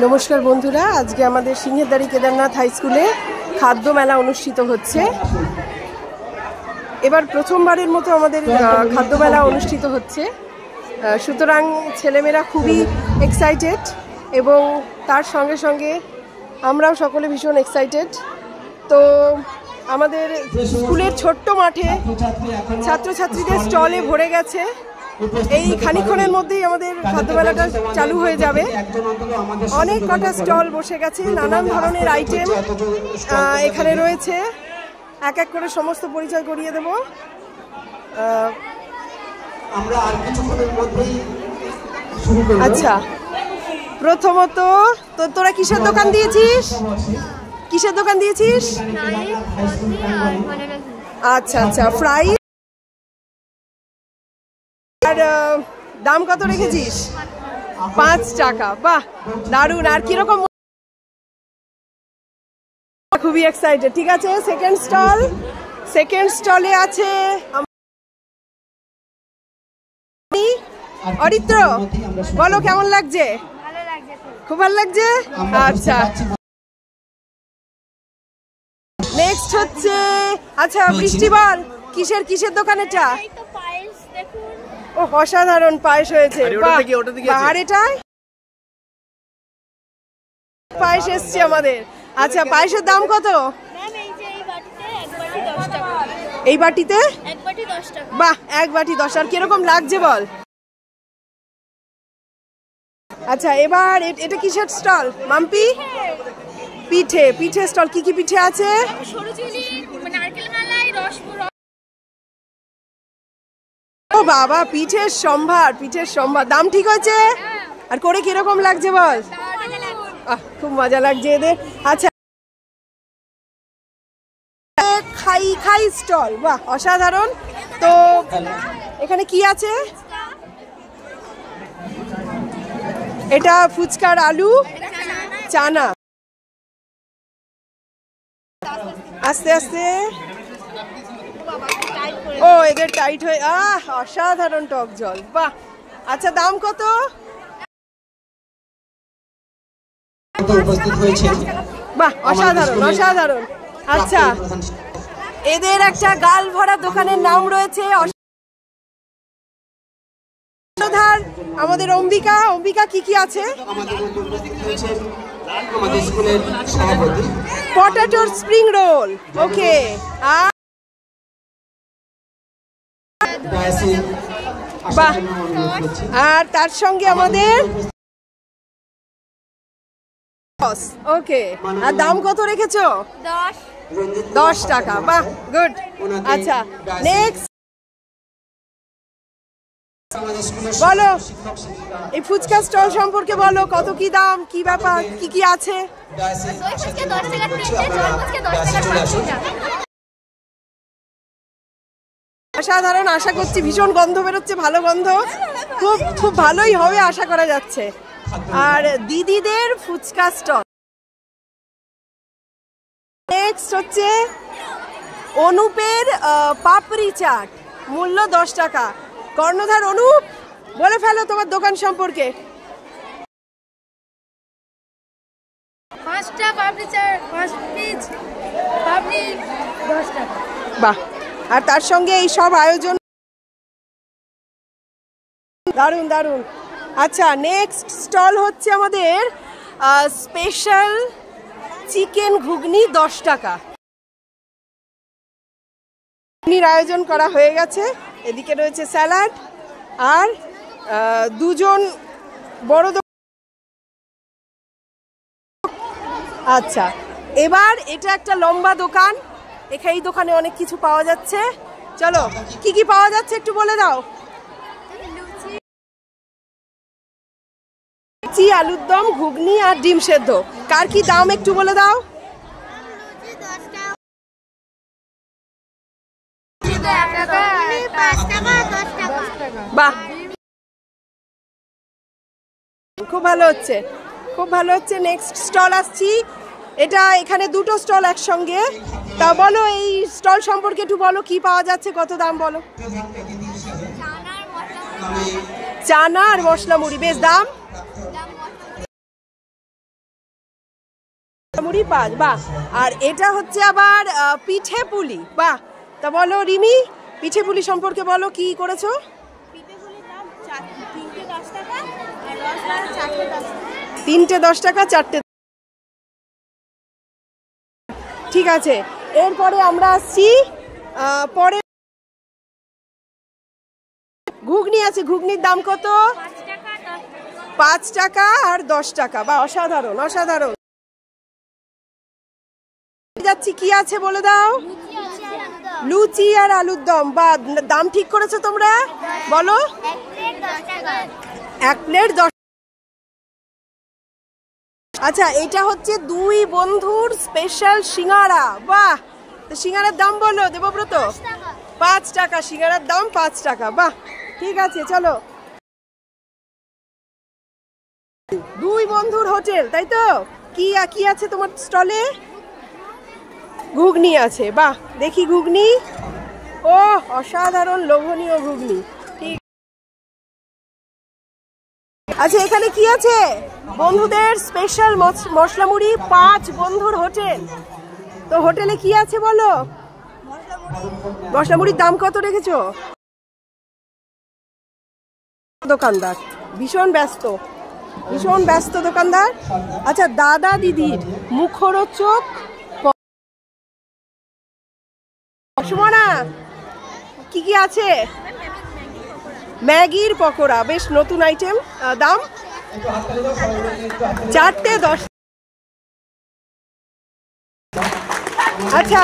নমস্কার বন্ধুরা, আজকে আমাদের সিংহেরদাড়ি কেদারনাথ হাই স্কুলে খাদ্য মেলা অনুষ্ঠিত হচ্ছে। এবার প্রথমবারের মতো আমাদের খাদ্য মেলা অনুষ্ঠিত হচ্ছে, সুতরাং ছেলেমেয়েরা খুবই এক্সাইটেড এবং তার সঙ্গে সঙ্গে আমরাও সকলে ভীষণ এক্সাইটেড। তো আমাদের স্কুলের ছোট্ট মাঠে ছাত্রছাত্রীদের স্টলে ভরে গেছে। এই খানিক্ষণের মধ্যেই আমাদের খাদ্যমেলাটা চালু হয়ে যাবে। অনেক কটা স্টল বসে গেছে, নানান ধরনের আইটেম এখানে রয়েছে। এক এক করে সমস্ত পরিচয় করিয়ে দেব। আচ্ছা, প্রথমত তো তোরা কিসের দোকান দিয়েছিস? কিসের দোকান দিয়েছিস? আচ্ছা আচ্ছা, ফ্রাই। আর দাম কত রেখেছিস? 5 টাকা। বাহ, দারুণ। আর কিরকম? খুবই এক্সাইটেড। ঠিক আছে, সেকেন্ড স্টলে আছে অরিত্র। বলো কেমন লাগছে? খুব ভালো লাগছে। আচ্ছা, নেক্সট হচ্ছে, আচ্ছা বৃষ্টি বল, কিসের দোকান এটা? ও, অসাধারণ পায়েস হয়েছে। আর এটাই পায়েস এসছে আমাদের। আচ্ছা, পায়েসের দাম কত? এই বাটিতে বাহ, 1 বাটি 10। আর কিরকম লাগছে বল? আচ্ছা, এবার এটা কিসের স্টল? মাম্পি পিঠে স্টল। কি কি পিঠে আছে? ও বাবা, পিঠের সম্ভার। দাম ঠিক হয়েছে? আর করে কিরকম লাগছে বল? খুব মজা লাগছে এদের। আচ্ছা, খাই স্টল। বাহ, অসাধারণ। তো এখানে কি আছে? এটা ফুচকার আলু চানা। আস্তে আস্তে। ও, এদের টাইট হয়ে অসাধারণ টক জল। বাহ, আচ্ছা, দাম কত? বাহ, অসাধারণ। আচ্ছা, এদের একটা গাল ভরা দোকানের নাম রয়েছে আমাদের অম্বিকা। কি আছে? পটেটোর স্প্রিং রোল। ওকে। বাহ, আর তার সঙ্গে আমাদের ওকে। আর দাম কত রেখেছো? 10 টাকা। বাহ, গুড। আচ্ছা, নেক্সট বলো, এই ফুচকা স্টল সম্পর্কে বলো। কত কি দাম, কি ব্যাপার, কি আছে? অসাধারণ। আশা করছি ভীষণ গন্ধ বেরোচ্ছে, ভালো গন্ধ। খুব ভালোই হবে আশা করা যাচ্ছে। আর দিদিদের ফুচকা স্টল। নেক্সট হচ্ছে অনুপের পাপড়ি চাট, মূল্য 10 টাকা। কর্ণধার অনুপ, বলে ফেলো তোমার দোকান সম্পর্কে। 5টা পাপড়ি চাট, 5 পিস পাপড়ি 10 টাকা। বাহ, আর তার সঙ্গে এই সব আয়োজন দারুণ। আচ্ছা, নেক্সট স্টল হচ্ছে আমাদের স্পেশাল চিকেন ঘুগনি 10 টাকা। আয়োজন করা হয়ে গেছে। এদিকে রয়েছে স্যালাড আর 2জন বড়। আচ্ছা, এবার এটা একটা লম্বা দোকান। এই দোকানে অনেক কিছু পাওয়া যাচ্ছে। চলো, কি পাওয়া যাচ্ছে একটু বলে দাও। লুচি, আলুর দম, ঘুগনি আর ডিম সেদ্ধ। কার কি দাম একটু বলে দাও। বাহ, খুব ভালো হচ্ছে। নেক্সট স্টল আসছি। এখানে 2টো স্টল একসঙ্গে। তা বলো, এই স্টল সম্পর্কে একটু বলো, কি পাওয়া যাচ্ছে, কত দাম বলো। চানা আর মশলা মুড়ি। বেশ, দাম? মুড়ি 5, বাহ। আর এটা হচ্ছে আবার পিঠে পুলি, বাহ। তা বলো রিমি, পিঠে পুলি সম্পর্কে বলো, কি করেছো? তিনটে 10 টাকা, চারটে। ঠিক আছে, এরপরে আমরা আসছি পরে ঘুগনি আছে। ঘুগনির দাম কত? 5 টাকা আর 10 টাকা, বা অসাধারণ অসাধারণ। যাচ্ছি, কি আছে বলে দাও? লুচি আর আলুর দম, বা দাম ঠিক করেছো তোমরা? বলো। 1 প্লেট 10। আচ্ছা, এটা হচ্ছে 2 বন্ধুর স্পেশাল সিঙ্গারা, বাহ। তো সিঙ্গারার দাম বলো দেবব্রত। 5 টাকা, সিঙ্গারার দাম 5 টাকা, বাহ। ঠিক আছে, চলো। 2 বন্ধুর হোটেল, তাই তো? কি কি আছে তোমার স্টলে? ঘুগনি আছে, বাহ। দেখি ঘুগনি, ও অসাধারণ লোভনীয় ঘুগনি। ঠিক আচ্ছা, এখানে কি আছে? বন্ধুদের স্পেশাল মশলা মুড়ি, 5 বন্ধুর হোটেল। তো হোটেলে কি আছে বলো? মশলা মুড়ির দাম কত রেখেছো? দোকানদার ভীষণ ব্যস্ত, ভীষণ ব্যস্ত দোকানদার। আচ্ছা, দাদা দিদির মুখরোচক সুমনা, কি কি আছে? ম্যাগির পকোড়া, বেশ নতুন আইটেম। দাম 4টে 10। আচ্ছা।